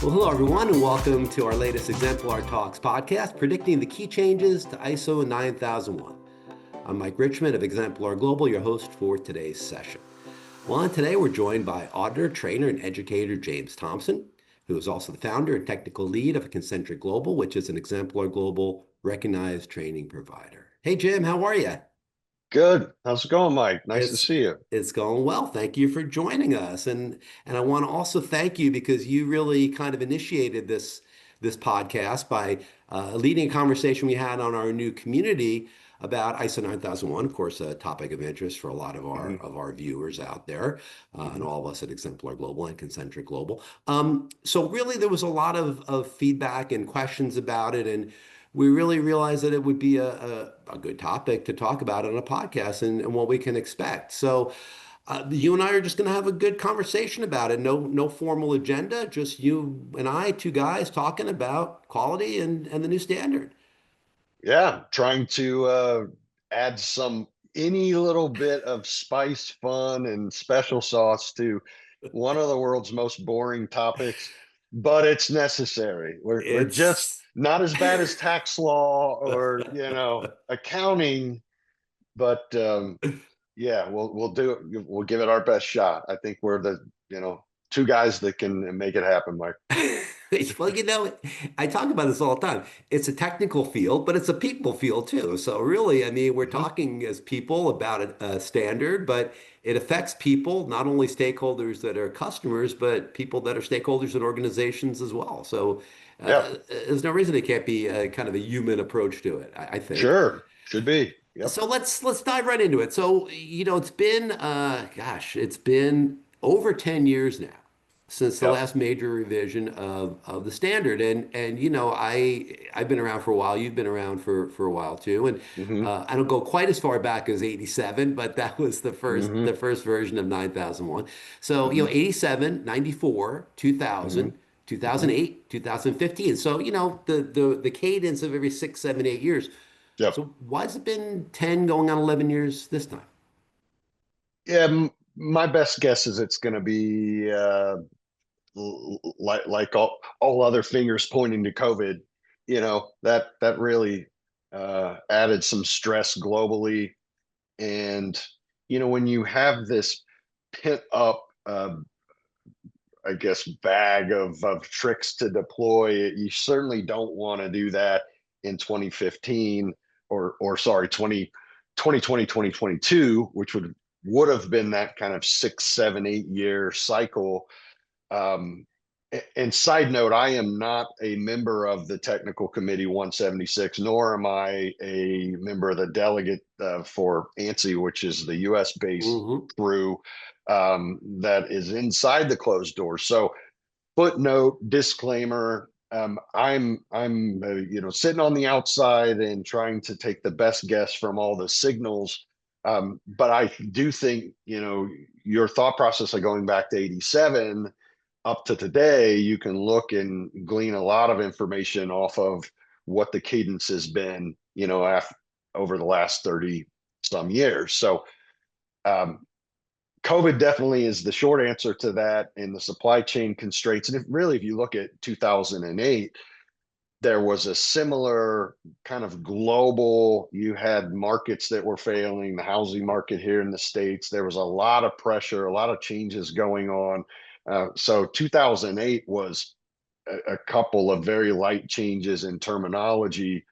Well, hello, everyone, and welcome to our latest Exemplar Talks podcast, predicting the key changes to ISO 9001. I'm Mike Richmond of Exemplar Global, your host for today's session. Well, and today we're joined by auditor, trainer, and educator James Thompson, who is also the founder and technical lead of Concentric Global, which is an Exemplar Global recognized training provider. Hey, Jim, how are you? Good. How's it going, Mike? Nice to It's see you. it's going well. Thank you for joining us. And I want to also thank you because you really kind of initiated this podcast by leading a conversation we had on our new community about ISO 9001, of course, a topic of interest for a lot of our hmm of our viewers out there, and hmm all of us at Exemplar Global and Concentric Global. So really, there was a lot of feedback and questions about it, and we really realized that it would be a good topic to talk about on a podcast and what we can expect. So you and I are just going to have a good conversation about it. No formal agenda, just you and I, two guys talking about quality and the new standard. Yeah, trying to add any little bit of spice, fun, and special sauce to one of the world's most boring topics, but it's necessary. We're just It's not as bad as tax law or accounting, but yeah, we'll do it. We'll give it our best shot. I think we're the two guys that can make it happen, Mike. well, I talk about this all the time. It's a technical field, but it's a people field too. So really, I mean, we're Mhm. talking as people about a standard, but it affects people, not only stakeholders that are customers, but people that are stakeholders in organizations as well. So Yeah, there's no reason it can't be a kind of a human approach to it, I think. sure. Should be. Yep. So let's dive right into it. So, it's been it's been over 10 years now since the Yep. last major revision of the standard. And I've been around for a while. You've been around for a while too. And hmm I don't go quite as far back as 87, but that was the hmm first version of 9001. So, hmm 87, 94, hmm 2000, hmm 2008, 2015. So, the cadence of every 6, 7, 8 years. Yep. So why has it been 10 going on 11 years this time? Yeah. My best guess is it's going to be like all other fingers pointing to COVID. That really added some stress globally, and when you have this pent up, I guess, bag of tricks to deploy, you certainly don't want to do that in 2015 or sorry, 2020 2022, which would have been that kind of 6 7 8 year cycle. um, and side note, I am not a member of the technical committee 176, nor am I a member of the delegate for ANSI, which is the US based Hmm. crew that is inside the closed door. So footnote, disclaimer, I'm sitting on the outside and trying to take the best guess from all the signals. But I do think your thought process of going back to 87 up to today, you can look and glean a lot of information off of what the cadence has been, over the last 30 some years. So um, COVID definitely is the short answer to that, and the supply chain constraints. And if you look at 2008, there was a similar kind of global, you had markets that were failing, the housing market here in the States. There was a lot of pressure, a lot of changes going on. So 2008 was a couple of very light changes in terminology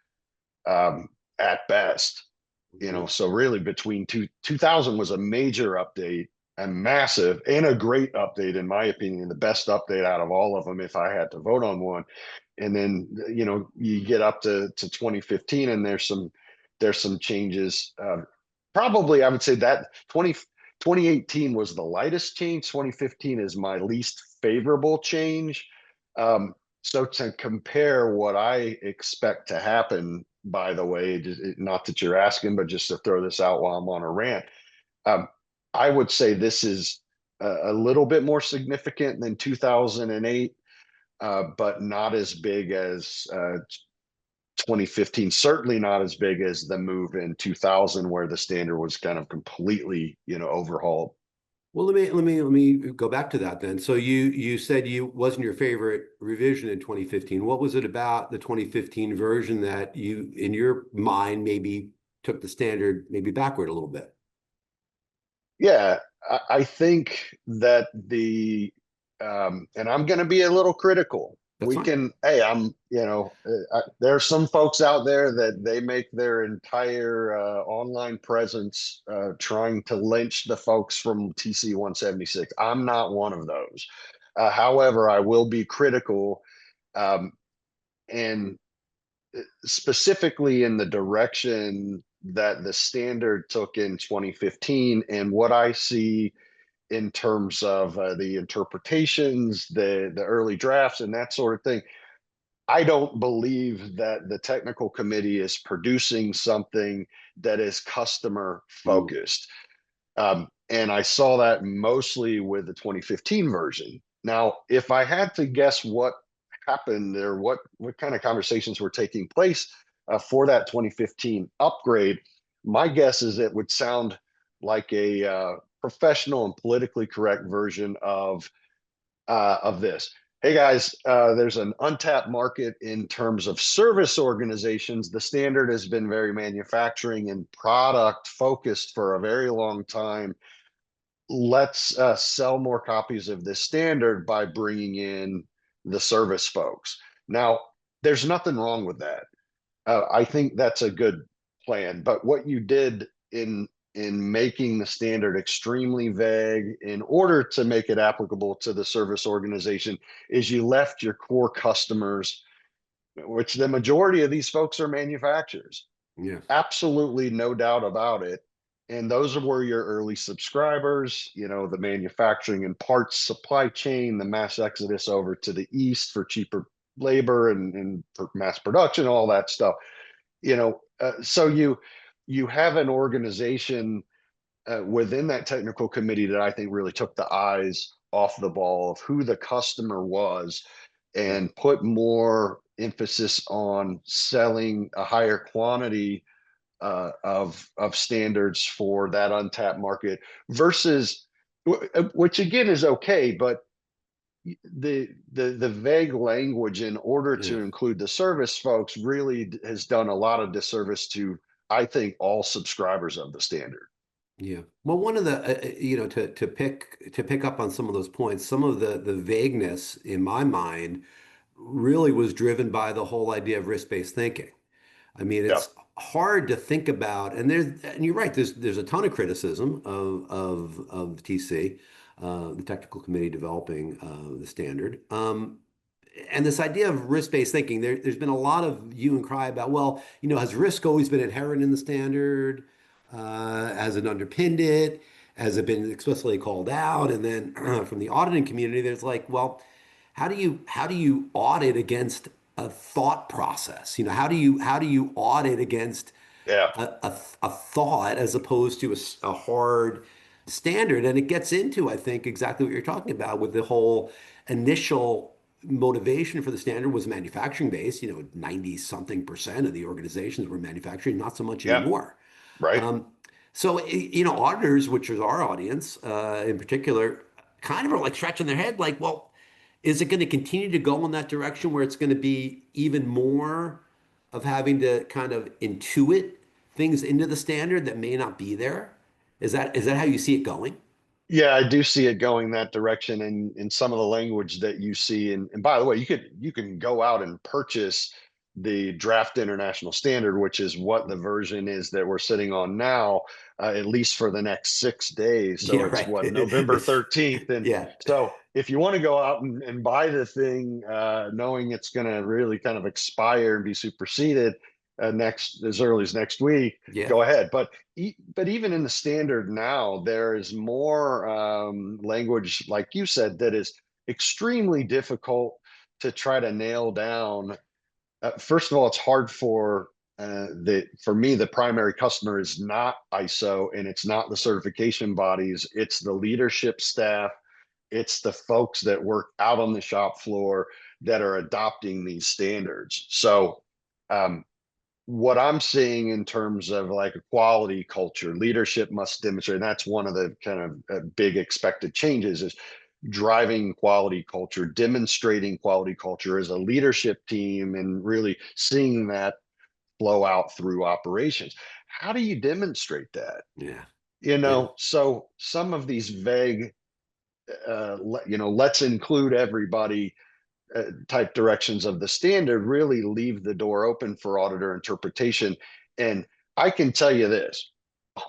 um, at best. Hmm. So really between 2000 was a major update, a massive and a great update, in my opinion, the best update out of all of them if I had to vote on one. And then you get up to 2015 and there's some changes. Probably I would say that 2018 was the lightest change. 2015 is my least favorable change. So to compare what I expect to happen, by the way, not that you're asking, but just to throw this out while I'm on a rant, um, I would say this is a little bit more significant than 2008, but not as big as 2015. Certainly not as big as the move in 2000, where the standard was kind of completely, overhauled. Well, let me go back to that then. So you said you wasn't your favorite revision in 2015. What was it about the 2015 version that you, in your mind, maybe took the standard maybe backward a little bit? Yeah, I think that and I'm going to be a little critical. That's We fine. can, hey, there are some folks out there that they make their entire online presence trying to lynch the folks from TC 176. I'm not one of those. However, I will be critical, um, and specifically in the direction that the standard took in 2015 and what I see in terms of the interpretations, the early drafts, and that sort of thing. I don't believe that the technical committee is producing something that is customer Mm, focused. And I saw that mostly with the 2015 version. Now, if I had to guess what happened there, what kind of conversations were taking place for that 2015 upgrade, my guess is it would sound like a professional and politically correct version of this. Hey guys, there's an untapped market in terms of service organizations. The standard has been very manufacturing and product focused for a very long time. Let's sell more copies of this standard by bringing in the service folks. Now, there's nothing wrong with that. I think that's a good plan. But what you did in making the standard extremely vague in order to make it applicable to the service organization is you left your core customers, which the majority of these folks are manufacturers. yes. Absolutely no doubt about it. And those were your early subscribers, the manufacturing and parts supply chain, the mass exodus over to the East for cheaper labor and for mass production, all that stuff. So you have an organization within that technical committee that I think really took the eyes off the ball of who the customer was Yeah. and put more emphasis on selling a higher quantity of standards for that untapped market versus which again is okay, but the vague language in order Yeah. to include the service folks really has done a lot of disservice to, I think, all subscribers of the standard. Yeah. Well, one of the to pick up on some of those points, some of the vagueness in my mind really was driven by the whole idea of risk-based thinking. I mean, Yep. it's hard to think about, and you're right. There's a ton of criticism of TC, the technical committee developing the standard. And this idea of risk-based thinking, there's been a lot of hue and cry about, well, has risk always been inherent in the standard? Has it underpinned it? Has it been explicitly called out? And then from the auditing community, there's like, well, how do you audit against a thought process? How do you audit against Yeah. a thought as opposed to a hard standard? And it gets into, I think, exactly what you're talking about with the whole initial motivation for the standard was manufacturing based. 90 something percent of the organizations were manufacturing, not so much Yeah. anymore. Right. Um, so, auditors, which is our audience in particular, kind of are like scratching their head, like, well, is it going to continue to go in that direction where it's going to be even more of having to kind of intuit things into the standard that may not be there? Is that how you see it going? Yeah, I do see it going that direction in some of the language that you see. And by the way, you can go out and purchase the draft international standard, which is what the version is that we're sitting on now, at least for the next 6 days. Yeah, So it's right. what, November 13th. And Yeah, so if you want to go out and buy the thing, knowing it's going to really kind of expire and be superseded next as early as next week, yeah, go ahead. But even in the standard now, there is more language, like you said, that is extremely difficult to try to nail down. First of all, it's hard for me. The primary customer is not ISO, and it's not the certification bodies. It's the leadership staff. It's the folks that work out on the shop floor that are adopting these standards. So um, what I'm seeing in terms of like a quality culture, leadership must demonstrate. And that's one of the kind of big expected changes is driving quality culture, demonstrating quality culture as a leadership team, and really seeing that flow out through operations. How do you demonstrate that? Yeah. You Yeah. know, so some of these vague, let's include everybody type directions of the standard really leave the door open for auditor interpretation. And I can tell you this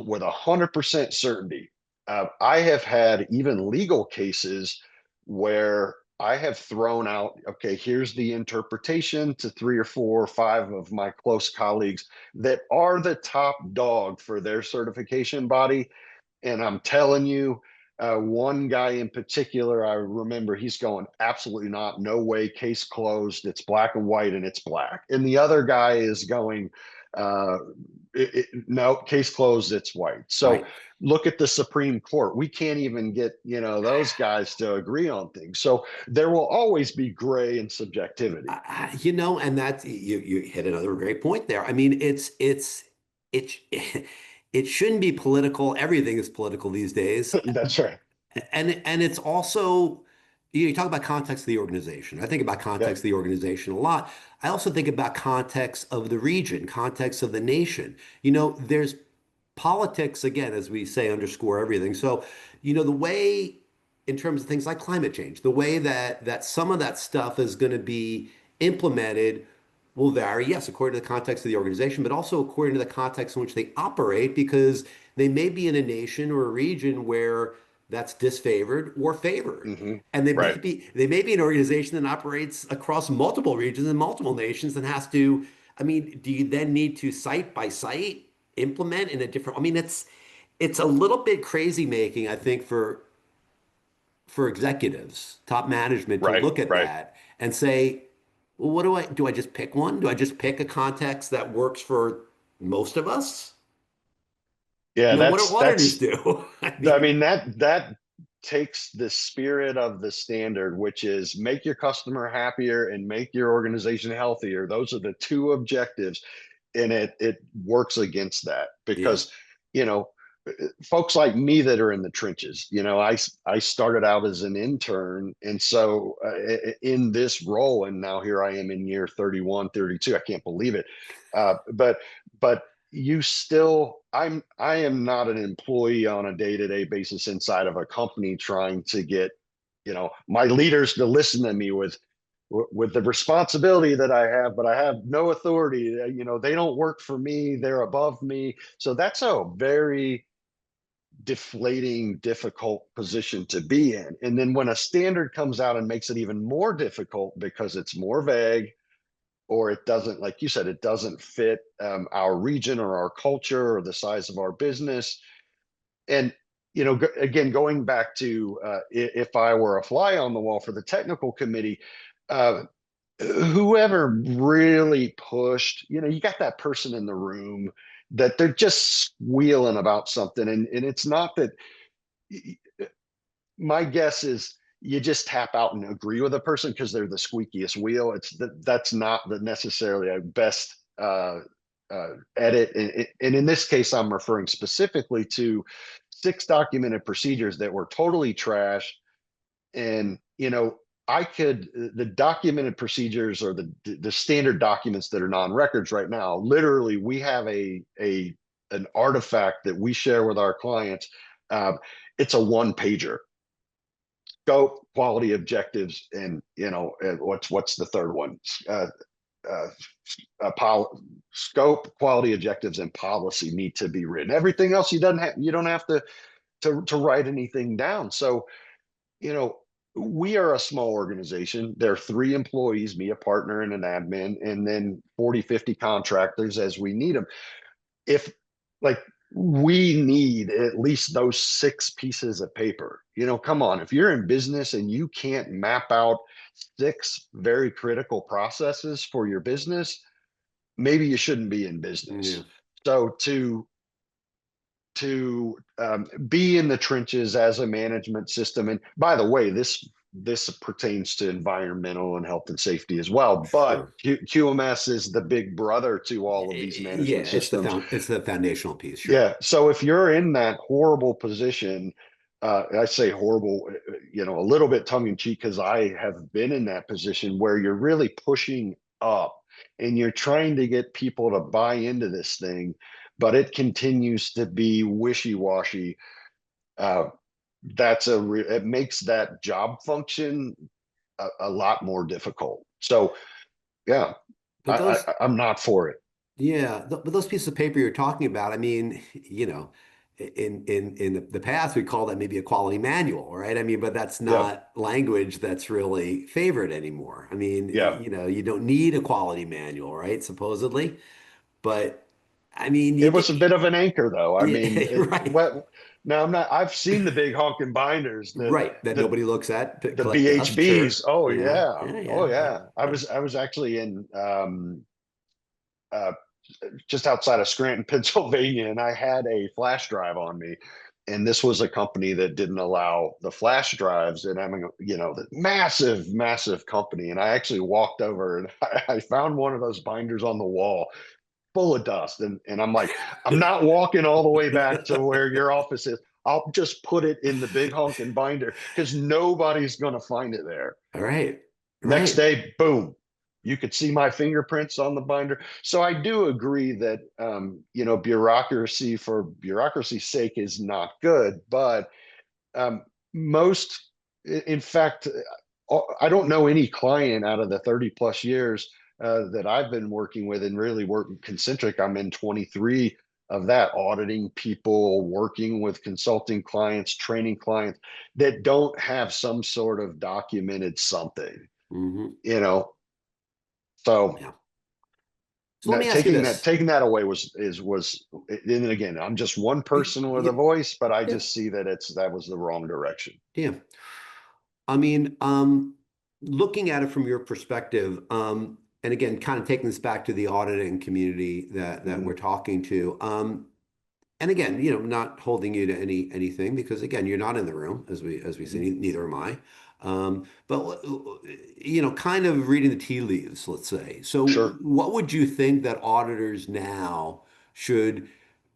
with 100% certainty. I have had even legal cases where I have thrown out, okay, here's the interpretation to 3 or 4 or 5 of my close colleagues that are the top dog for their certification body. And I'm telling you, one guy in particular, I remember he's going, absolutely not, no way, case closed. It's black and white and it's black. And the other guy is going, uh, no, case closed, it's white. So Right. look at the Supreme Court. We can't even get, those guys to agree on things. So there will always be gray and subjectivity. And that you hit another great point there. I mean, it it shouldn't be political. Everything is political these days. That's right. And it's also, you talk about context of the organization. I think about Yeah. context of the organization a lot. I also think about context of the region, context of the nation. There's politics, again, as we say, underscore everything. So, the way, in terms of things like climate change, the way that some of that stuff is going to be implemented will vary, yes, according to the context of the organization, but also according to the context in which they operate, because they may be in a nation or a region where that's disfavored or favored. Hmm. And they may Right. be they may be an organization that operates across multiple regions and multiple nations and has to, I mean, do you then need to site by site implement in a different, I mean, it's a little bit crazy making, I think, for executives, top management to Right. look at Right. that and say, well, what do I just pick one? Do I just pick a context that works for most of us? Yeah. What do auditors That's do? I I mean, mean, that takes the spirit of the standard, which is make your customer happier and make your organization healthier. Those are the two objectives, and it works against that yeah, because you know folks like me that are in the trenches. I started out as an intern, and so in this role, and now here I am in year 31, 32. I can't believe it. But you still, I am not an employee on a day-to-day basis inside of a company trying to get my leaders to listen to me with the responsibility that I have, but I have no authority. They don't work for me, they're above me. So that's a very deflating, difficult position to be in. And then when a standard comes out and makes it even more difficult because it's more vague, or it doesn't, like you said, it doesn't fit our region or our culture or the size of our business. And again, going back to if I were a fly on the wall for the technical committee, uh, whoever really pushed, you got that person in the room that they're just squealing about something, and it's not that. My guess is you just tap out and agree with a person because they're the squeakiest wheel. That's not the necessarily a best edit. And in this case, I'm referring specifically to 6 documented procedures that were totally trashed. And I could the documented procedures or the standard documents that are non-records right now. Literally, we have a an artifact that we share with our clients. It's a one pager: scope, quality objectives, and what's the third one? Uh, uh, Scope, quality objectives, and policy need to be written. Everything else you don't have to write anything down. So you know we are a small organization. There are 3 employees, me, a partner, and an admin, and then 40, 50 contractors as we need them. If like we need at least those 6 pieces of paper. Come on, if you're in business and you can't map out 6 very critical processes for your business, maybe you shouldn't be in yeah, business. So to be in the trenches as a management system, and by the way, this this pertains to environmental and health and safety as well. But Sure. QMS is the big brother to all of these Yeah, management systems. it's the foundational piece. Sure. Yeah. So if you're in that horrible position, I say horrible, a little bit tongue in cheek, because I have been in that position where you're really pushing up and you're trying to get people to buy into this thing, but it continues to be wishy-washy. Uh, it makes that job function a lot more difficult. So yeah, But those I'm not for it. Yeah, but those pieces of paper you're talking about, I mean, in the past we call that maybe a quality manual, right? I mean, but that's Yeah. not language that's really favored anymore. I mean, Yeah. you don't need a quality manual, right? Supposedly, but I mean, It was a bit of an anchor, though. I mean, right, now I'm not. I've seen the big honking binders, right, that the nobody looks at to the collect dust. BHBs. Sure, Oh yeah, yeah, yeah, oh yeah, yeah, yeah. yeah. I was actually in uh, just outside of Scranton, Pennsylvania, and I had a flash drive on me. And this was a company that didn't allow the flash drives, and I'm, the massive, massive company. And I actually walked over and I found one of those binders on the wall full of dust. And I'm like, I'm not walking all the way back to where your office is. I'll just put it in the big honking binder because nobody's going to find it there. All right, Next right. day, boom, you could see my fingerprints on the binder. So I do agree that, bureaucracy for bureaucracy's sake is not good, but um, most, in fact, I don't know any client out of the 30 plus years that I've been working with and really working Concentric. I'm in 23 of that, auditing people, working with consulting clients, training clients that don't have some sort of documented something, Hmm. you know. So Yeah. So let now me ask you this. taking that away was, and again, I'm just one person with a Yeah, voice, but I yeah, just see that that was the wrong direction. yeah. I mean, looking at it from your perspective, and again, kind of taking this back to the auditing community that we're Mhm. talking to, and again, not holding you to anything because again, you're not in the room as we Mhm. see, neither am I. But kind of reading the tea leaves, let's say. So, Sure. what would you think that auditors now should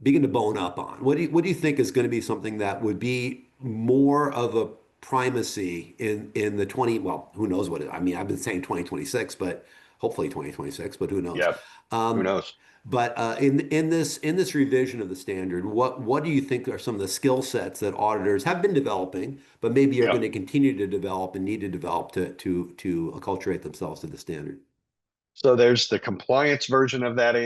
begin to bone up on? What do you think is going to be something that would be more of a primacy in the 20, well, who knows I mean, I've been saying 2026, but hopefully 2026, but who knows? Yeah. Who Um, knows? but in this revision of the standard, what do you think are some of the skill sets that auditors have been developing, but maybe are Yeah. going to continue to develop and need to develop to acculturate themselves to the standard? So there's the compliance version of that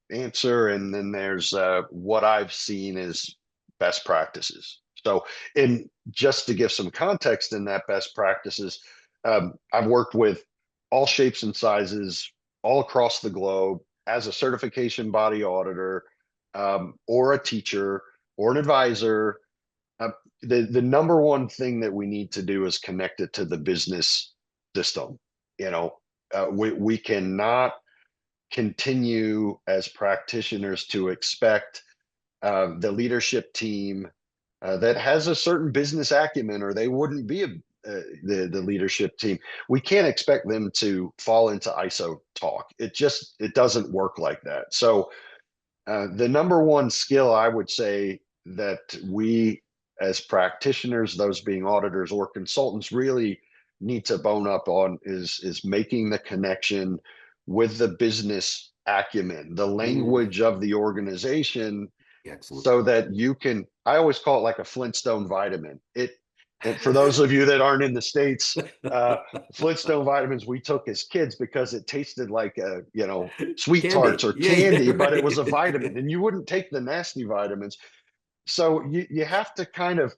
answer, and then there's what I've seen is best practices. So, in just to give some context in that best practices, I've worked with all shapes and sizes all across the globe as a certification body auditor, or a teacher or an advisor. Uh, the number one thing that we need to do is connect it to the business system. You know, we cannot continue as practitioners to expect the leadership team that has a certain business acumen, or they wouldn't be the leadership team. We can't expect them to fall into ISO talk. It doesn't work like that. So the number one skill I would say that we as practitioners, those being auditors or consultants, really need to bone up on is making the connection with the business acumen, the Mm, language of the organization, excellent. so that you can, I always call it like a Flintstone vitamin. And for those of you that aren't in the States, uh, Flintstone vitamins we took as kids because it tasted like, sweet tarts Candy. or Yeah, yeah, candy, but it was a vitamin, right. and you wouldn't take the nasty vitamins. So you have to kind of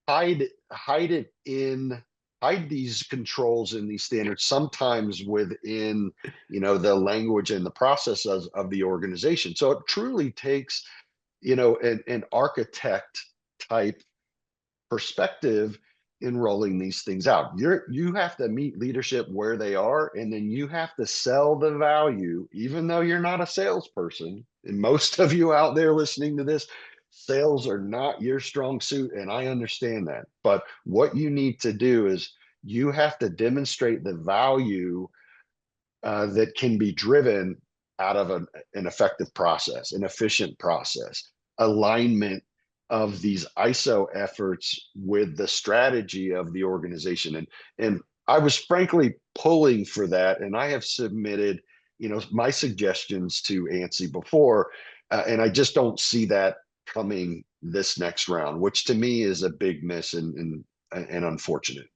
hide hide it in hide these controls and these standards sometimes within, the language and the processes of the organization. So it truly takes, an architect type perspective in rolling these things out. You have to meet leadership where they are, and then you have to sell the value, even though you're not a salesperson. And most of you out there listening to this, sales are not your strong suit, and I understand that. But what you need to do is you have to demonstrate the value that can be driven out of an effective process, an efficient process, alignment of these ISO efforts with the strategy of the organization. And I was frankly pulling for that, and I have submitted, my suggestions to ANSI before, and I just don't see that coming this next round, which to me is a big miss and unfortunate.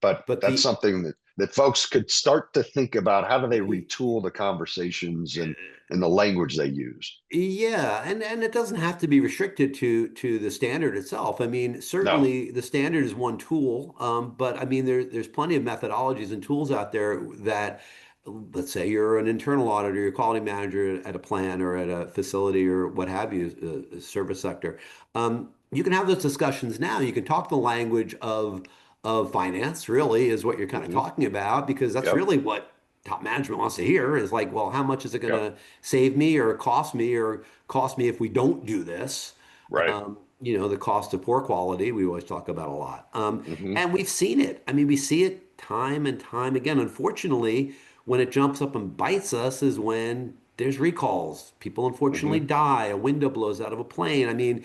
But But that's the something that folks could start to think about. How do they retool the conversations and the language they use? Yeah, and it doesn't have to be restricted to the standard itself. I mean, No. certainly the standard is one tool, but I mean there's plenty of methodologies and tools out there that, let's say you're an internal auditor, you're a quality manager at a plant or at a facility or what have you, a service sector. You can have those discussions now. You can talk the language of finance, really, is what you're kind of Hmm. talking about, because that's Yep. really what top management wants to hear is like, well, how much is it going Yep. to save me or cost me if we don't do this? Right. The cost of poor quality, we always talk about a lot. Hmm. And we've seen it. I mean, we see it time and time again. Unfortunately, when it jumps up and bites us is when there's recalls. People unfortunately Hmm. die, a window blows out of a plane. I mean,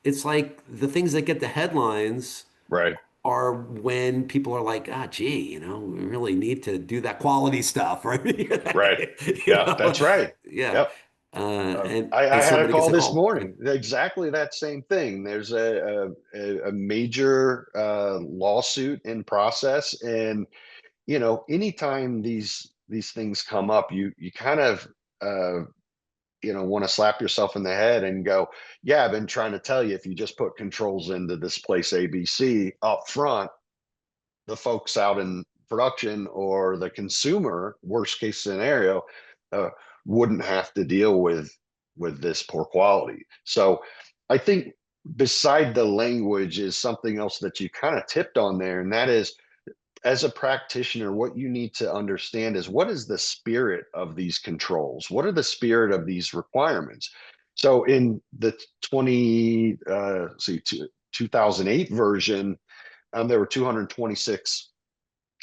it's like the things that get the headlines Right. are when people are like, ah, gee, we really need to do that quality stuff, right? Right. You Yeah, know, that's right. yeah. Yep. And I had a somebody gets call a this call. morning, exactly that same thing. There's a major lawsuit in process, and anytime these things come up, you kind of uh, want to slap yourself in the head and go, yeah, I've been trying to tell you, if you just put controls into this place ABC up front, the folks out in production or the consumer, worst case scenario, uh, wouldn't have to deal with this poor quality. So I think beside the language is something else that you kind of tipped on there, and that is, as a practitioner, what you need to understand is, what is the spirit of these controls? What are the spirit of these requirements? So in the 2008 version, there were 226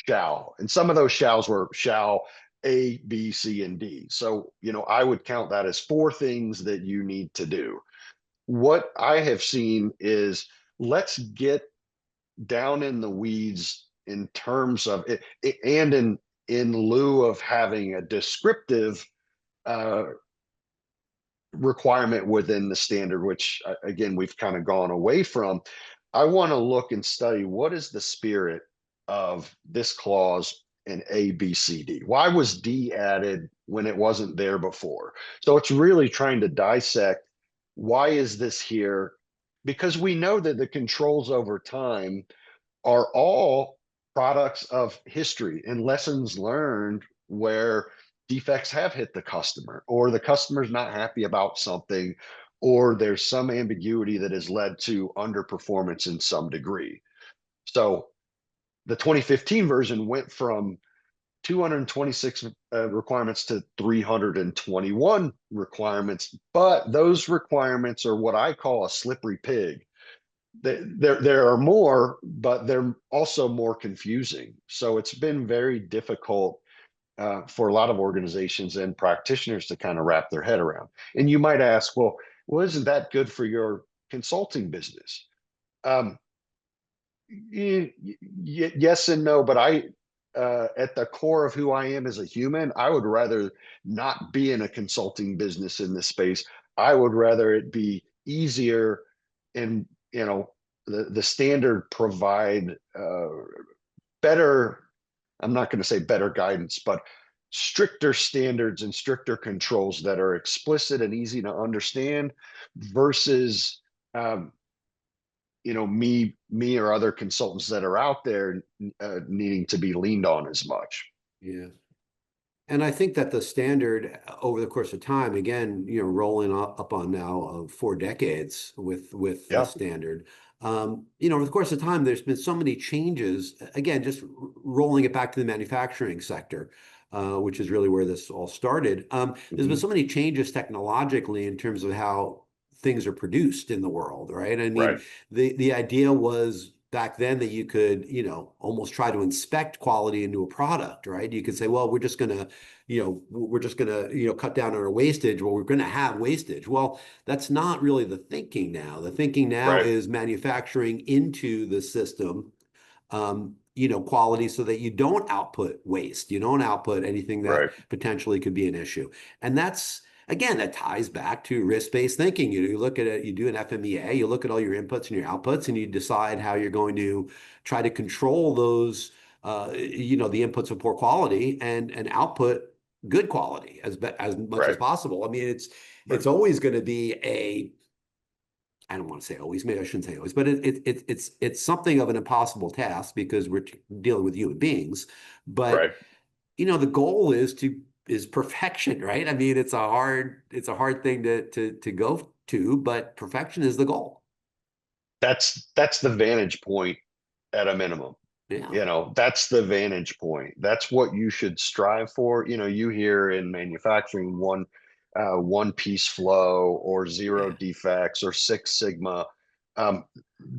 shall, and some of those shalls were shall A, B, C, and D. So, I would count that as four things that you need to do. What I have seen is, let's get down in the weeds in terms of it and in lieu of having a descriptive uh, requirement within the standard, which again we've kind of gone away from. I want to look and study, what is the spirit of this clause in A, B, C, D. Why was D added when it wasn't there before? So it's really trying to dissect, why is this here? Because we know that the controls over time are all products of history and lessons learned, where defects have hit the customer, or the customer's not happy about something, or there's some ambiguity that has led to underperformance in some degree. So the 2015 version went from 226 requirements to 321 requirements, but those requirements are what I call a slippery pig. There are more, but they're also more confusing. So it's been very difficult for a lot of organizations and practitioners to kind of wrap their head around. And you might ask, well, isn't that good for your consulting business? Um, yes and no, but at the core of who I am as a human, I would rather not be in a consulting business in this space. I would rather it be easier, and the standard provide better. I'm not going to say better guidance, but stricter standards and stricter controls that are explicit and easy to understand, versus um, me or other consultants that are out there needing to be leaned on as much. Yeah. And I think that the standard over the course of time, again, rolling up on now 4 decades with the Yeah. standard, over the course of time, there's been so many changes. Again, just rolling it back to the manufacturing sector, which is really where this all started. There's been Hmm. so many changes technologically in terms of how things are produced in the world, right? I mean, Right. the idea was back then that you could, almost try to inspect quality into a product, right? You could say, well, we're just gonna, cut down on our wastage. Well, we're gonna have wastage. Well, that's not really the thinking now. The thinking now Right. is manufacturing into the system, quality so that you don't output waste. You don't output anything that Right. potentially could be an issue. And that's, again, that ties back to risk-based thinking. You look at it, you do an FMEA, you look at all your inputs and your outputs, and you decide how you're going to try to control those, the inputs of poor quality and output good quality as much as Right. possible. I mean, Right. it's always going to be I don't want to say always, maybe I shouldn't say always, but it's something of an impossible task because we're dealing with human beings. But Right. the goal is perfection, right? I mean, it's a hard thing to go to, but perfection is the goal. That's the vantage point at a minimum. Yeah, That's the vantage point. That's what you should strive for. You hear in manufacturing one piece flow or zero yeah, defects or Six Sigma. Um,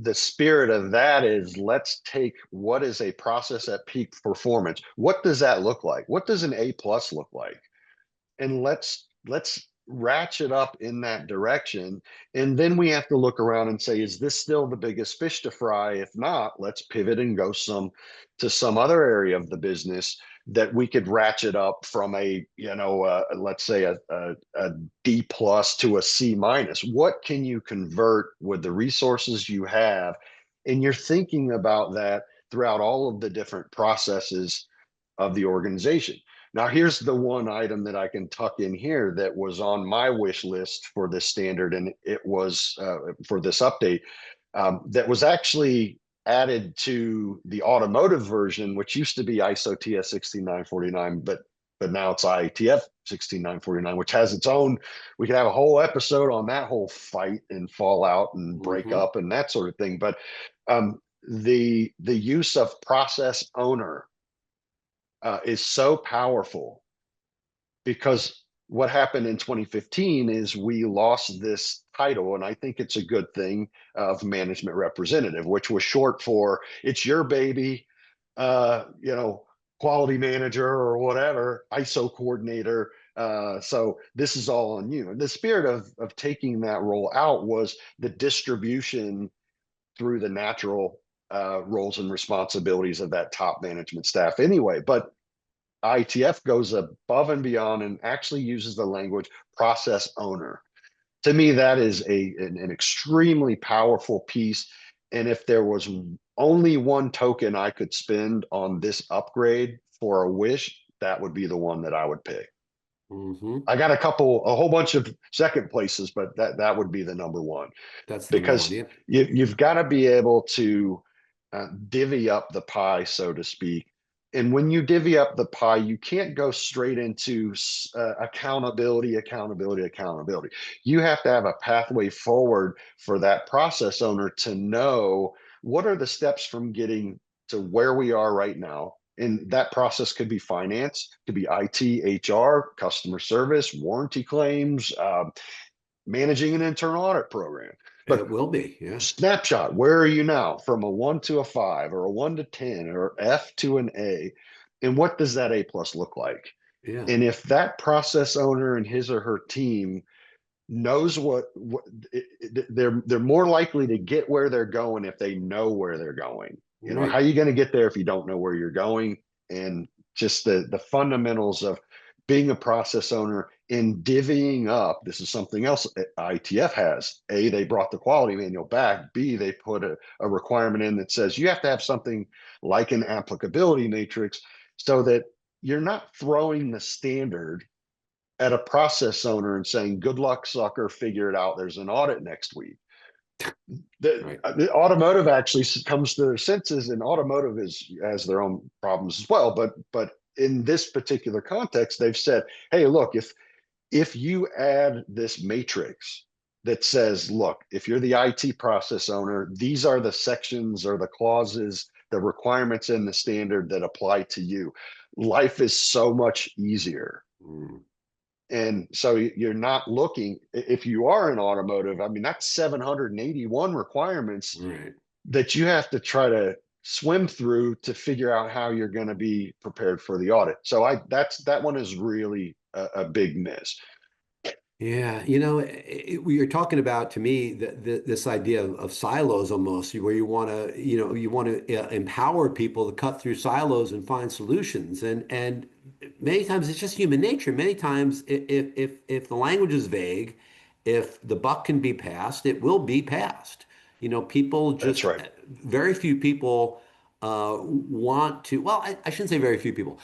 the spirit of that is let's take what is a process at peak performance. What does that look like? What does an A plus look like? And let's ratchet up in that direction, and then we have to look around and say, is this still the biggest fish to fry? If not, let's pivot and go to some other area of the business that we could ratchet up from let's say a D plus to a C minus. What can you convert with the resources you have? And you're thinking about that throughout all of the different processes of the organization. Now, here's the one item that I can tuck in here that was on my wish list for this standard, and it was for this update that was actually added to the automotive version, which used to be ISO TS 16949, but now it's IATF 16949, which has its own. We could have a whole episode on that whole fight and fallout and hmm breakup and that sort of thing. But the use of process owner is so powerful because what happened in 2015 is we lost this title, and I think it's a good thing, of management representative, which was short for it's your baby, uh, you know, quality manager or whatever, ISO coordinator. So this is all on you. And the spirit of taking that role out was the distribution through the natural roles and responsibilities of that top management staff anyway. But ITF goes above and beyond and actually uses the language process owner. To me, that is an extremely powerful piece. And if there was only one token I could spend on this upgrade for a wish, that would be the one that I would pick. hmm I got a whole bunch of second places, but that would be the number one That's the number one. because Yeah, you've got to be able to divvy up the pie, so to speak. And when you divvy up the pie, you can't go straight into accountability, accountability, accountability. You have to have a pathway forward for that process owner to know what are the steps from getting to where we are right now. And that process could be finance, could be IT, HR, customer service, warranty claims, managing an internal audit program. But it will be. Yeah, snapshot, where are you now from a 1 to a 5 or a 1 to 10 or F to an A? And what does that A plus look like? yeah, And if that process owner and his or her team knows what they're more likely to get where they're going if they know where they're going. How right. are you going to get there if you don't know where you're going? And just the fundamentals of being a process owner in divvying up. This is something else ITF has. A, they brought the quality manual back. B, they put a requirement in that says you have to have something like an applicability matrix so that you're not throwing the standard at a process owner and saying, good luck, sucker, figure it out. There's an audit next week. The, Right. the automotive actually comes to their senses, and automotive has their own problems as well. But in this particular context, they've said, hey, look, if you add this matrix that says, look, if you're the IT process owner, these are the sections or the clauses, the requirements in the standard that apply to you. Life is so much easier. Mm, And so you're not looking, if you are in automotive, I mean, that's 781 requirements. right. that you have to try to swim through to figure out how you're going to be prepared for the audit. So that one is really a big miss. Yeah, you're talking about to me this idea of silos almost, where you want to, you want to empower people to cut through silos and find solutions, and many times it's just human nature. Many times, if the language is vague, if the buck can be passed, it will be passed. People That's just right. very few people want to. Well, I shouldn't say very few people.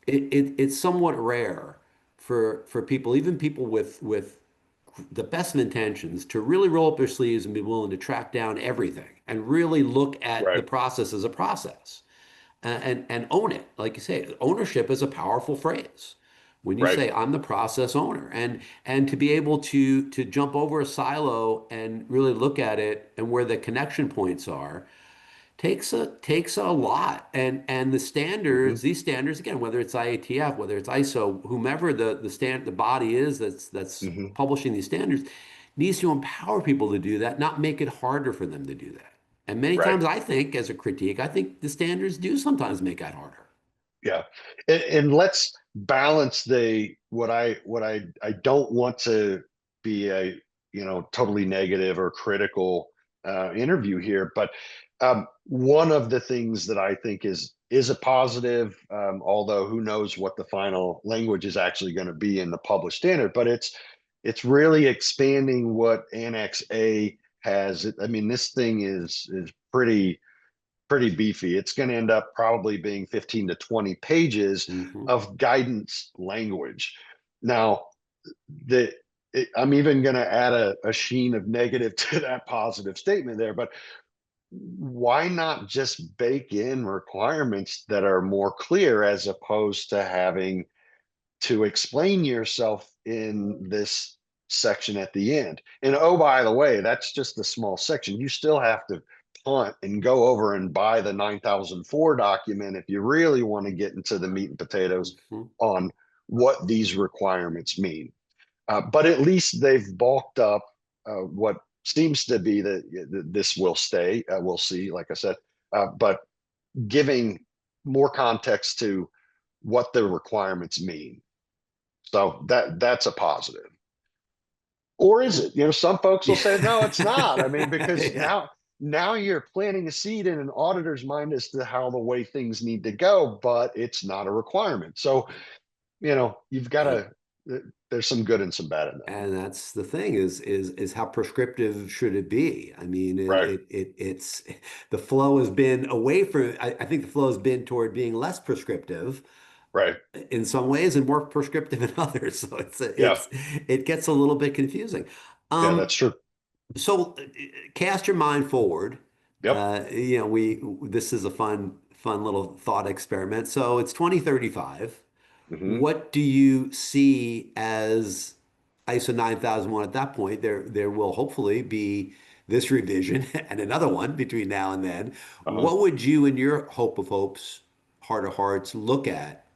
It's somewhat rare for people, even people with the best of intentions, to really roll up their sleeves and be willing to track down everything and really look at the Right. process as a process and own it. Like you say, ownership is a powerful phrase. When you Right. say I'm the process owner, and to be able to jump over a silo and really look at it and where the connection points are takes a lot. And the Hmm. standards, these standards again, whether it's IATF, whether it's ISO, whomever the body is that's Hmm. publishing these standards, needs to empower people to do that, not make it harder for them to do that. And many Right. times I think, as a critique, I think the standards do sometimes make that harder. Yeah. And let's balance the what I don't want to be a totally negative or critical interview here, but one of the things that I think is a positive, although who knows what the final language is actually going to be in the published standard, but it's really expanding what Annex A has. I mean, this thing is pretty beefy. It's going to end up probably being 15 to 20 pages Hmm. of guidance language. Now, I'm even going to add a sheen of negative to that positive statement there, but why not just bake in requirements that are more clear as opposed to having to explain yourself in this section at the end? And oh, by the way, that's just a small section. You still have to punt and go over and buy the 9004 document if you really want to get into the meat and potatoes Hmm. on what these requirements mean. But at least they've bulked up what seems to be that this will stay. We'll see, like I said, but giving more context to what the requirements mean. So that's a positive. Or is it? Some folks will say, no, it's not. I mean, because Yeah. now you're planting a seed in an auditor's mind as to how the way things need to go, but it's not a requirement. So, you've got And, to, there's some good and some bad in that. and that's the thing is how prescriptive should it be? I mean, Right. it's the flow has been away from, I think the flow has been toward being less prescriptive Right. in some ways and more prescriptive in others. So Yeah. it gets a little bit confusing. Yeah, that's Um, true. so cast your mind forward. Yep. We this is a fun little thought experiment. So it's 2035. Hmm. What do you see as ISO 9001 at that point? There will hopefully be this revision and another one between now and then. Uh-huh. What would you, in your hope of hopes, heart of hearts, look at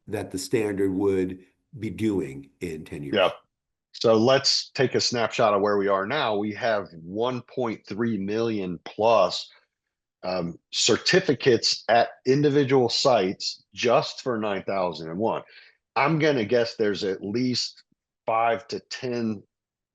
that the standard would be doing in 10 Yeah. years? So let's take a snapshot of where we are now. We have 1.3 million plus certificates at individual sites just for 9001. I'm going to guess there's at least 5 to 10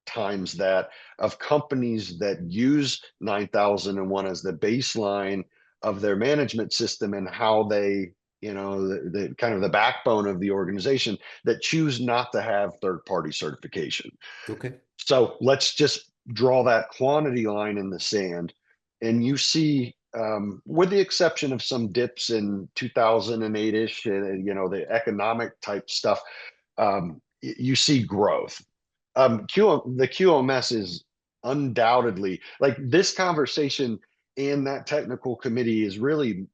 times that of companies that use 9001 as the baseline of their management system and how they, the kind of the backbone of the organization, that choose not to have third party certification. Okay. So let's just draw that quantity line in the sand. And you see, with the exception of some dips in 2008-ish, the economic type stuff, you see growth. The QMS is undoubtedly, like, this conversation and that technical committee is really,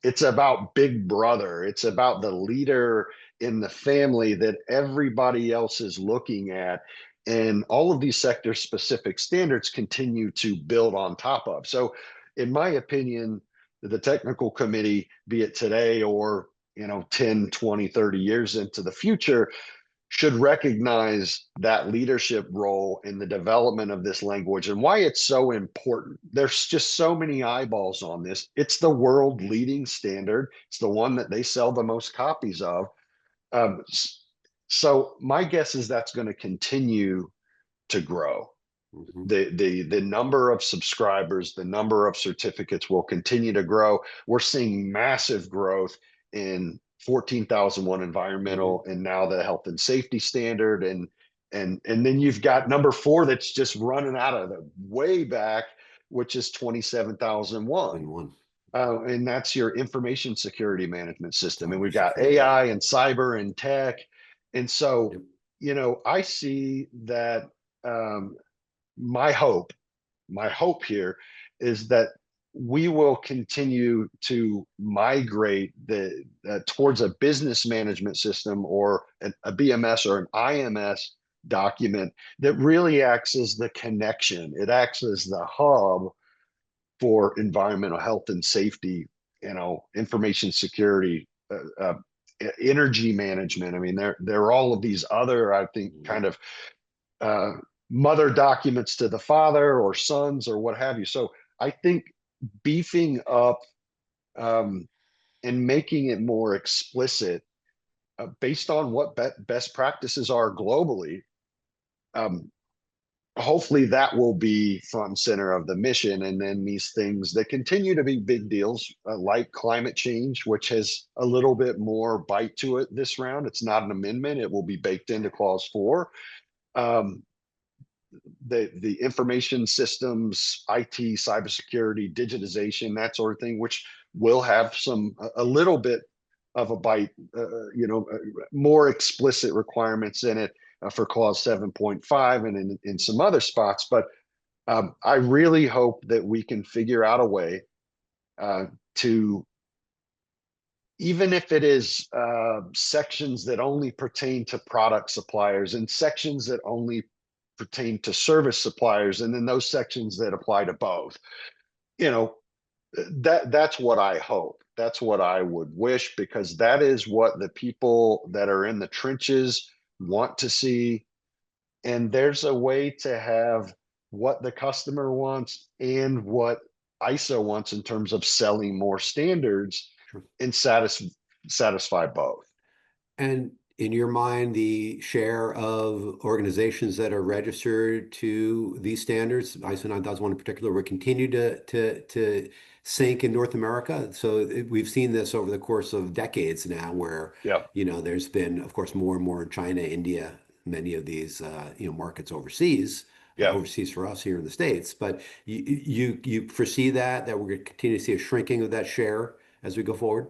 it's about Big Brother. It's about the leader in the family that everybody else is looking at. And all of these sector specific standards continue to build on top of. So, in my opinion, the technical committee, be it today or 10, 20, 30 years into the future, should recognize that leadership role in the development of this language and why it's so important. There's just so many eyeballs on this. It's the world leading standard. It's the one that they sell the most copies of. Um, so my guess is that's going to continue to grow. Hmm. The number of subscribers, the number of certificates will continue to grow. We're seeing massive growth in 14,001 environmental, Hmm. and now the health and safety standard, and then you've got number 4 that's just running out of the way back, which is 27,001. In one. And that's your information security management system. And we've got Cybersecurity. AI and cyber and tech. And so, Yep. I see that um, my hope, my hope here is that we will continue to migrate the towards a business management system or a BMS or an IMS document that really acts as the connection. It acts as the hub for environmental health and safety, information security, energy management. I mean, there are all of these other, I think, kind Mhm. of uh, mother documents to the father or sons or what have you. So I think beefing up um, and making it more explicit based on what best practices are globally. Um, Hopefully that will be front and center of the mission. And then these things that continue to be big deals, like climate change, which has a little bit more bite to it this round. It's not an amendment, it will be baked into clause 4. Um, the information systems, IT, cybersecurity, digitization, that sort of thing, which will have a little bit of a bite, more explicit requirements in it for clause 7.5 and in some other spots. But I really hope that we can figure out a way uh, to, even if it is sections that only pertain to product suppliers and sections that only pertain to service suppliers, and then those sections that apply to both. You know, that's what I hope. That's what I would wish, because that is what the people that are in the trenches want to see. And there's a way to have what the customer wants and what ISO wants in terms of selling more standards Sure. and satisfy both. And in your mind, the share of organizations that are registered to these standards, ISO 9001 in particular, will continue to sink in North America. So we've seen this over the course of decades now, where Yeah. there's been, of course, more and more China, India, many of these markets overseas. Yeah. Overseas for us here in the States, but you foresee that we're going to continue to see a shrinking of that share as we go forward?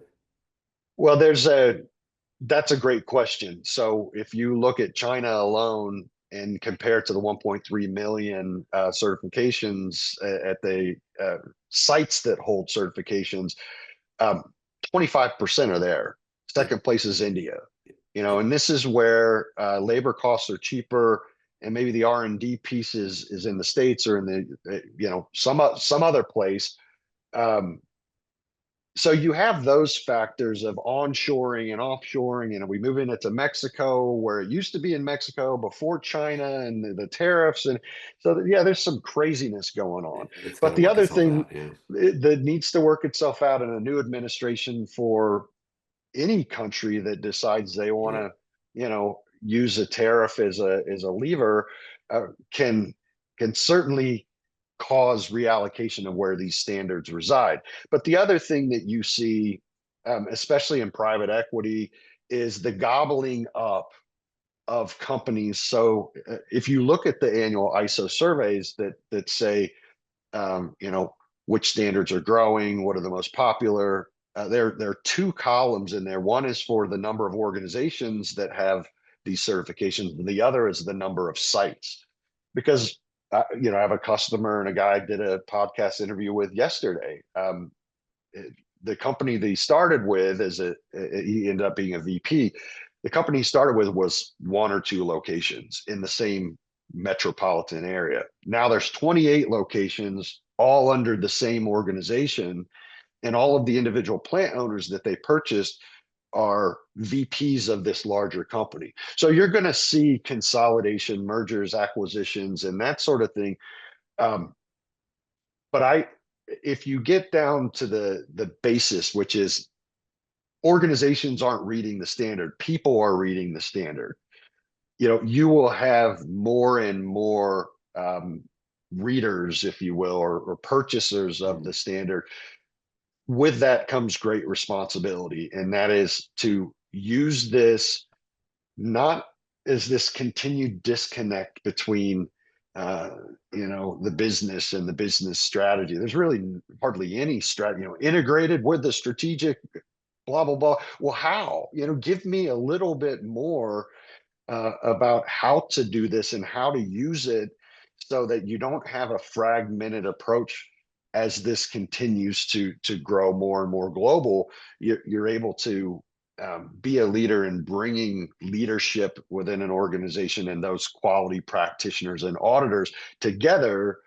Well, that's a great question. So if you look at China alone and compare it to the 1.3 million certifications at the sites that hold certifications, um, 25% are there. Yeah. Second place is India. Yeah. And this is where labor costs are cheaper, and maybe the R&D piece is in the States or in the some other place. Um, so you have those factors of onshoring and offshoring, and we move into Mexico, where it used to be in Mexico before China and the tariffs. And so, yeah, there's some craziness going on. It's got But to the work other itself thing out. Yeah. that needs to work itself out in a new administration for any country that decides they want Yeah. to, use a tariff as a lever, uh, can certainly cause reallocation of where these standards reside. But the other thing that you see, especially in private equity, is the gobbling up of companies. So if you look at the annual ISO surveys that say, which standards are growing, what are the most popular, there are 2 columns in there. One is for the number of organizations that have these certifications, and the other is the number of sites. Because I have a customer and a guy I did a podcast interview with yesterday. The company that he started with he ended up being a VP. The company he started with was 1 or 2 locations in the same metropolitan area. Now there's 28 locations, all under the same organization, and all of the individual plant owners that they purchased are VPs of this larger company. So you're going to see consolidation, mergers, acquisitions, and that sort of thing. Um, but if you get down to the basis, which is organizations aren't reading the standard, people are reading the standard. You will have more and more readers, if you will, or purchasers of the Mhm. standard. With that comes great responsibility, and that is to use this not as this continued disconnect between uh, the business and the business strategy. There's really hardly any strategy, integrated with the strategic blah blah blah. Well, how? Give me a little bit more about how to do this and how to use it so that you don't have a fragmented approach as this continues to grow more and more global. You're able to be a leader in bringing leadership within an organization and those quality practitioners and auditors together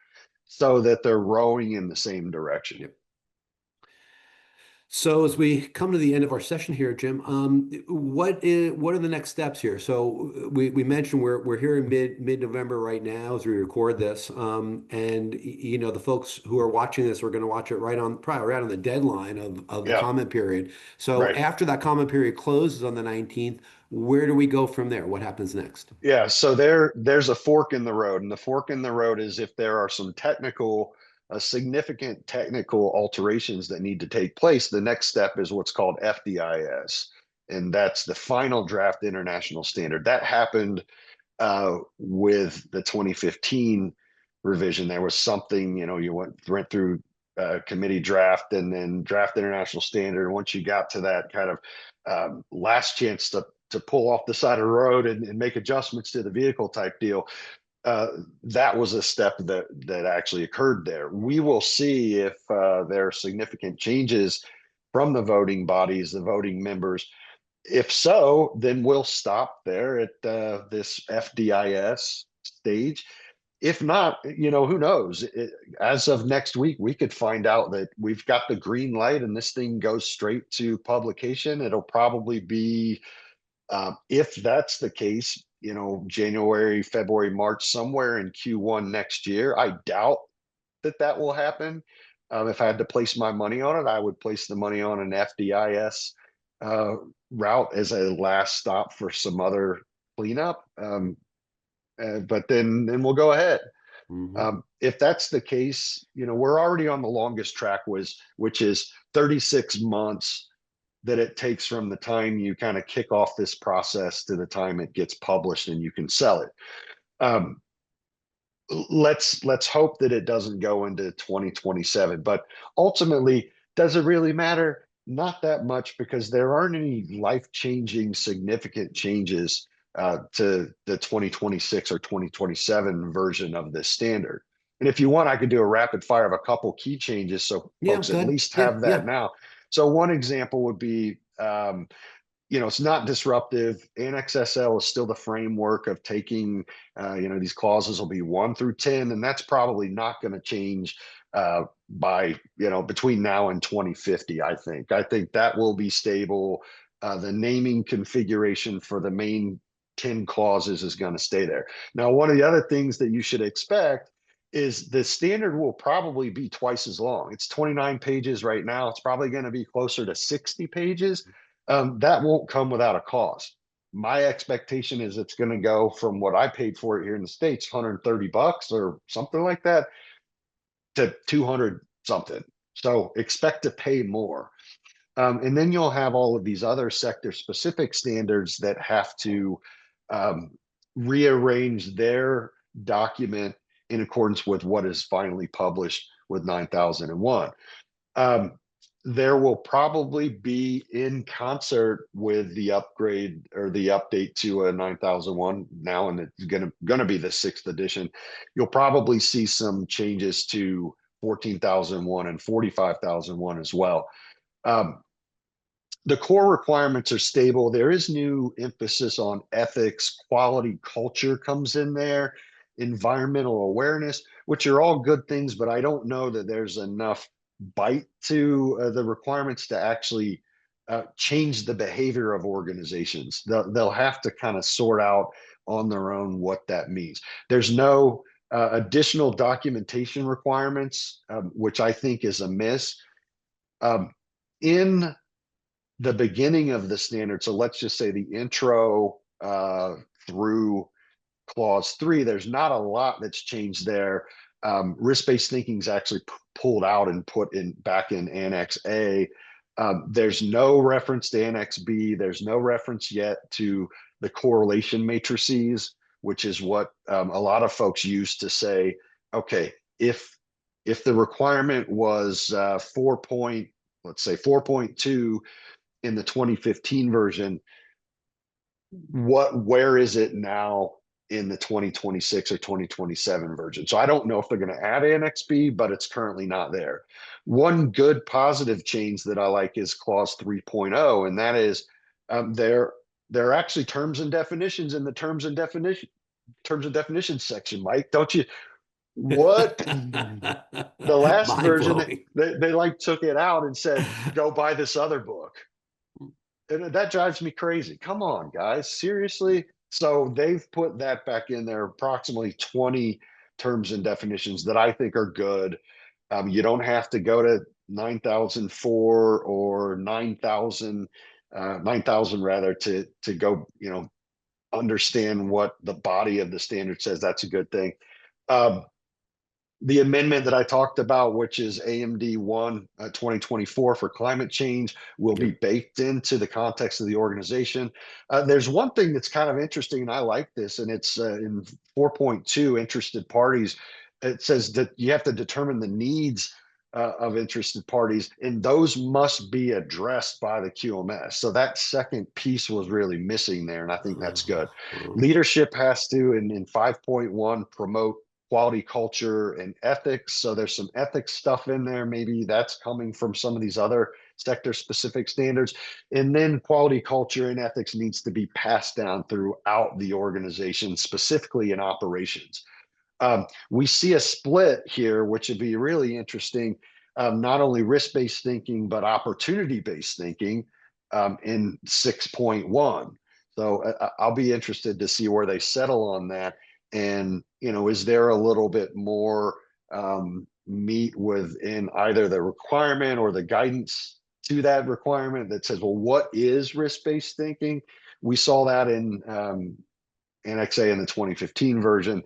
so that they're rowing in the same direction. Yep. So as we come to the end of our session here, Jim, what are the next steps here? So we mentioned we're here in mid-November right now as we record this, and the folks who are watching this are going to watch it probably right on the deadline of the Yeah, comment period. So right. after that comment period closes on the 19th, where do we go from there? What happens next? Yeah, so there's a fork in the road, and the fork in the road is if there are some significant technical alterations that need to take place. The next step is what's called FDIS, and that's the final draft international standard. That happened with the 2015 revision. There was something, you went through committee draft and then draft international standard. Once you got to that kind of last chance to pull off the side of the road and make adjustments to the vehicle type deal, uh, that was a step that actually occurred there. We will see if there are significant changes from the voting bodies, the voting members. If so, then we'll stop there at this FDIS stage. If not, who knows? As of next week, we could find out that we've got the green light and this thing goes straight to publication. It'll probably be, if that's the case, January, February, March, somewhere in Q1 next year. I doubt that will happen. If I had to place my money on it, I would place the money on an FDIS uh, route as a last stop for some other cleanup. But then we'll go ahead. Hmm. If that's the case, we're already on the longest track, which is 36 months that it takes from the time you kind of kick off this process to the time it gets published and you can sell it. Um, let's hope that it doesn't go into 2027, but ultimately, does it really matter? Not that much, because there aren't any life-changing significant changes to the 2026 or 2027 version of this standard. And if you want, I could do a rapid fire of a couple key changes so Yeah, folks at good. least Yeah, have that yeah. now. So one example would be it's not disruptive. Annex SL is still the framework of taking, these clauses will be 1 through 10, and that's probably not going to change by, between now and 2050. I think that will be stable. The naming configuration for the main 10 clauses is going to stay there. Now, one of the other things that you should expect is the standard will probably be twice as long. It's 29 pages right now. It's probably going to be closer to 60 pages. That won't come without a cost. My expectation is it's going to go from what I paid for it here in the States, $130 or something like that, to 200 something. So expect to pay more. And then you'll have all of these other sector specific standards that have to um, rearrange their document in accordance with what is finally published with 9001. Um, there will probably be, in concert with the upgrade or the update to a 9001 now, and it's gonna be the 6th edition. You'll probably see some changes to 14,001 and 45,001 as well. Um, the core requirements are stable. There is new emphasis on ethics, quality culture comes in there, environmental awareness, which are all good things, but I don't know that there's enough bite to the requirements to actually change the behavior of organizations. They'll have to kind of sort out on their own what that means. There's no additional documentation requirements, which I think is a miss. In the beginning of the standard, so let's just say the intro through clause 3, there's not a lot that's changed there. Risk-based thinking is actually pulled out and put in back in Annex A. There's no reference to Annex B. There's no reference yet to the correlation matrices, which is what a lot of folks use to say, okay, if the requirement was 4.2 in the 2015 version, where is it now in the 2026 or 2027 version? So I don't know if they're going to add Annex B, but it's currently not there. One good positive change that I like is clause 3.0, and that is there are actually terms and definitions in the terms and definitions section. Mike, don't you? What? The last Mind version, blowing. they like took it out and said, go buy this other book. And that drives me crazy. Come on, guys, seriously. So they've put that back in there, approximately 20 terms and definitions that I think are good. You don't have to go to 9004 or 9000 rather to go, understand what the body of the standard says. That's a good thing. The amendment that I talked about, which is AMD 1 2024 for climate change, will be Yep. baked into the context of the organization. There's one thing that's kind of interesting, and I like this, and it's in 4.2, interested parties. It says that you have to determine the needs of interested parties, and those must be addressed by the QMS. So that second piece was really missing there, and I think that's good. Leadership has to, in 5.1, promote quality culture and ethics. So there's some ethics stuff in there. Maybe that's coming from some of these other sector specific standards. And then quality culture and ethics needs to be passed down throughout the organization, specifically in operations. We see a split here, which would be really interesting. Not only risk-based thinking, but opportunity-based thinking in 6.1. So I'll be interested to see where they settle on that. And, is there a little bit more meat within either the requirement or the guidance to that requirement that says, well, what is risk-based thinking? We saw that in Annex A in the 2015 version.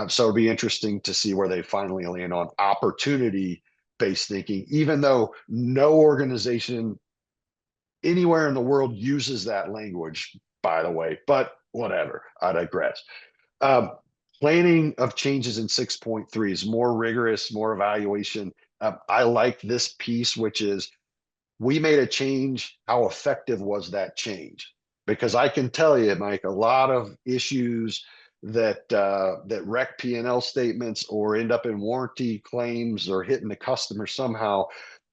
So it'd be interesting to see where they finally land on opportunity-based thinking, even though no organization anywhere in the world uses that language, by the way, but whatever, I digress. Planning of changes in 6.3 is more rigorous, more evaluation. I like this piece, which is we made a change. How effective was that change? Because I can tell you, Mike, a lot of issues that wreck P&L statements or end up in warranty claims or hitting the customer somehow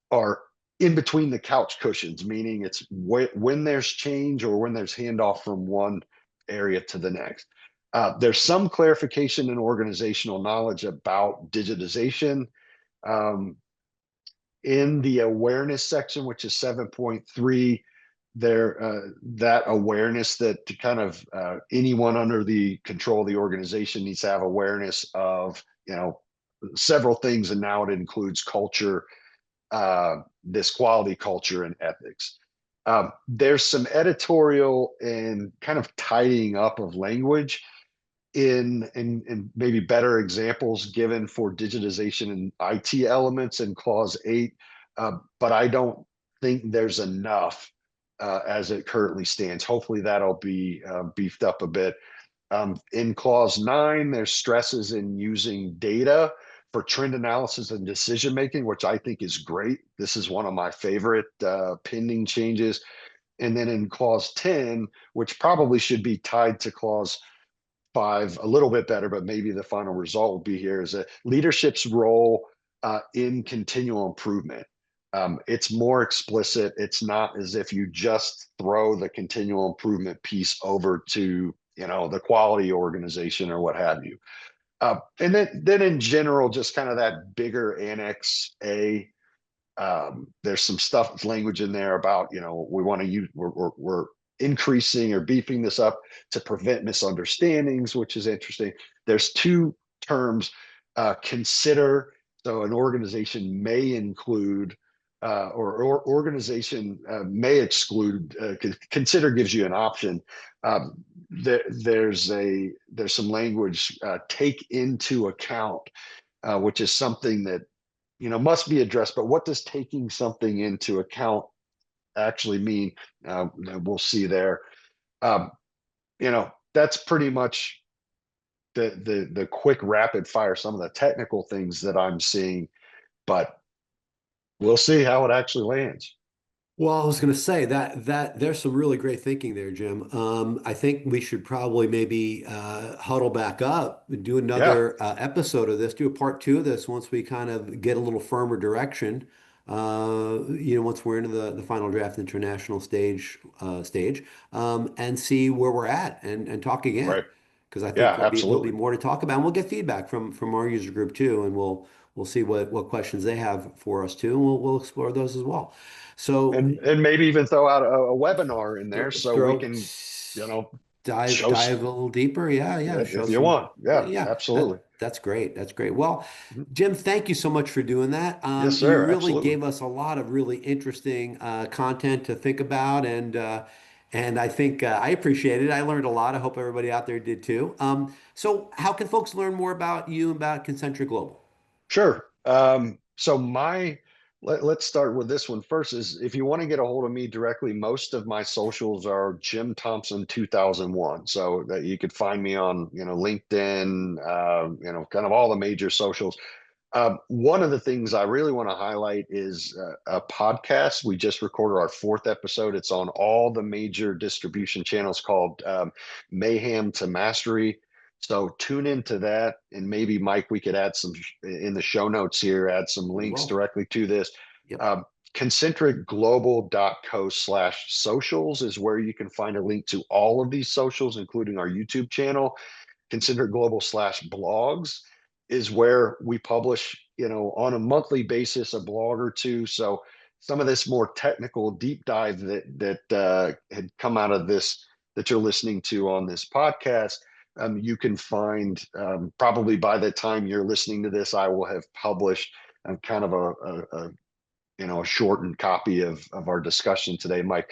are in between the couch cushions, meaning it's when there's change or when there's handoff from one area to the next. There's some clarification and organizational knowledge about digitization. In the awareness section, which is 7.3, there that awareness that to kind of anyone under the control of the organization needs to have awareness of several things, and now it includes culture, this quality culture and ethics. There's some editorial and kind of tidying up of language in maybe better examples given for digitization and IT elements in clause 8, but I don't think there's enough as it currently stands. Hopefully that'll be beefed up a bit. In clause 9, there's stresses in using data for trend analysis and decision making, which I think is great. This is one of my favorite pending changes. And then in clause 10, which probably should be tied to clause 5 a little bit better, but maybe the final result will be here, is that leadership's role in continual improvement. It's more explicit. It's not as if you just throw the continual improvement piece over to the quality organization or what have you. And then in general, just kind of that bigger Annex A There's some stuff, language in there about, we want to use, we're increasing or beefing this up to prevent misunderstandings, which is interesting. There's two terms, consider. So an organization may include, or organization may exclude. Consider gives you an option. There's some language, take into account, which is something that must be addressed. But what does taking something into account actually mean? We'll see there. Um, that's pretty much the quick rapid fire, some of the technical things that I'm seeing, but we'll see how it actually lands. Well, I was going to say that there's some really great thinking there, Jim. I think we should probably maybe huddle back up and do Yeah, another episode of this, do a part two of this once we kind of get a little firmer direction. Once we're into the final draft international stage, and see where we're at and talk again. right. Because I think Yeah, there'll be absolutely. more to talk about, and we'll get feedback from our user group too, and we'll see what questions they have for us too, and we'll explore those as well. So And maybe even throw out a webinar in there so we throw can, you know, show dive a little deeper. Yeah, yeah. Show if you some. want. Yeah, Yeah, absolutely. that's great. That's great. Well, Mhm. Jim, thank you so much for doing that. Yes, You sir. really Absolutely. gave us a lot of really interesting content to think about, and I think I appreciate it. I learned a lot. I hope everybody out there did too. So, how can folks learn more about you and about Concentric Global? Sure. So let's start with this one first. Is if you want to get a hold of me directly, most of my socials are Jim Thompson 2001. So that you could find me on, LinkedIn, kind of all the major socials. One of the things I really want to highlight is a podcast. We just recorded our fourth episode. It's on all the major distribution channels, called Mayhem to Mastery. So tune into that, and maybe Mike, we could add some in the show notes here, add some We links will. directly to this. Yep. Um, concentricglobal.co/socials is where you can find a link to all of these socials, including our YouTube channel. Concentric Global /blogs is where we publish, on a monthly basis, a blog or two. So some of this more technical deep dive that had come out of this, that you're listening to on this podcast, you can find, probably by the time you're listening to this, I will have published kind of a shortened copy of our discussion today, Mike.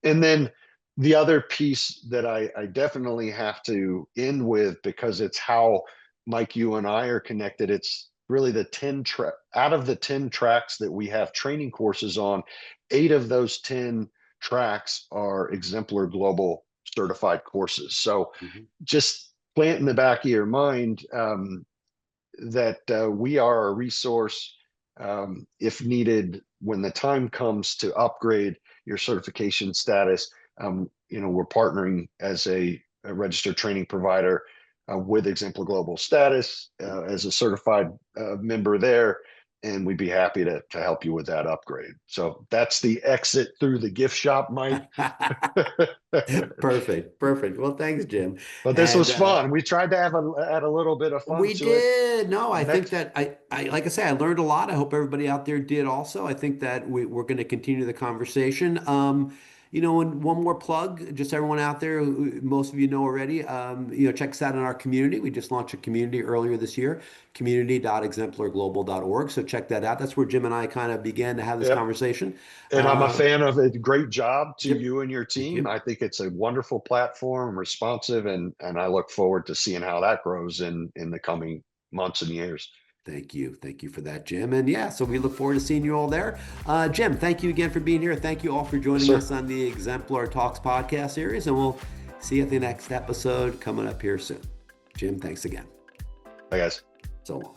And then the other piece that I definitely have to end with, because it's how, Mike, you and I are connected. It's really the 10 out of the 10 tracks that we have training courses on, 8 of those 10 tracks are Exemplar Global certified courses. So Mhm. just plant in the back of your mind, that we are a resource, if needed, when the time comes to upgrade your certification status. We're partnering as a registered training provider with Exemplar Global status, as a certified member there, and we'd be happy to help you with that upgrade. So that's the exit through the gift shop, Mike. Perfect. Perfect. Well, thanks, Jim. But this And was fun. We tried to add a little bit of fun we to it. did. No, I think Next, that like I say, I learned a lot. I hope everybody out there did also. I think that we're going to continue the conversation. And one more plug, just everyone out there, most of you know already, check us out in our community. We just launched a community earlier this year, community.exemplarglobal.org. So check that out. That's where Jim and I kind of began to have this yep. conversation. And I'm a fan of it. Great job to Yep. you and your Thank team. you. I think it's a wonderful platform, responsive, and I look forward to seeing how that grows in the coming months and years. Thank you. Thank you for that, Jim. And yeah, so we look forward to seeing you all there. Jim, thank you again for being here. Thank you all for Yes, joining sir. us on the Exemplar Talks podcast series. And we'll see you at the next episode coming up here soon. Jim, thanks again. Bye, guys. So long.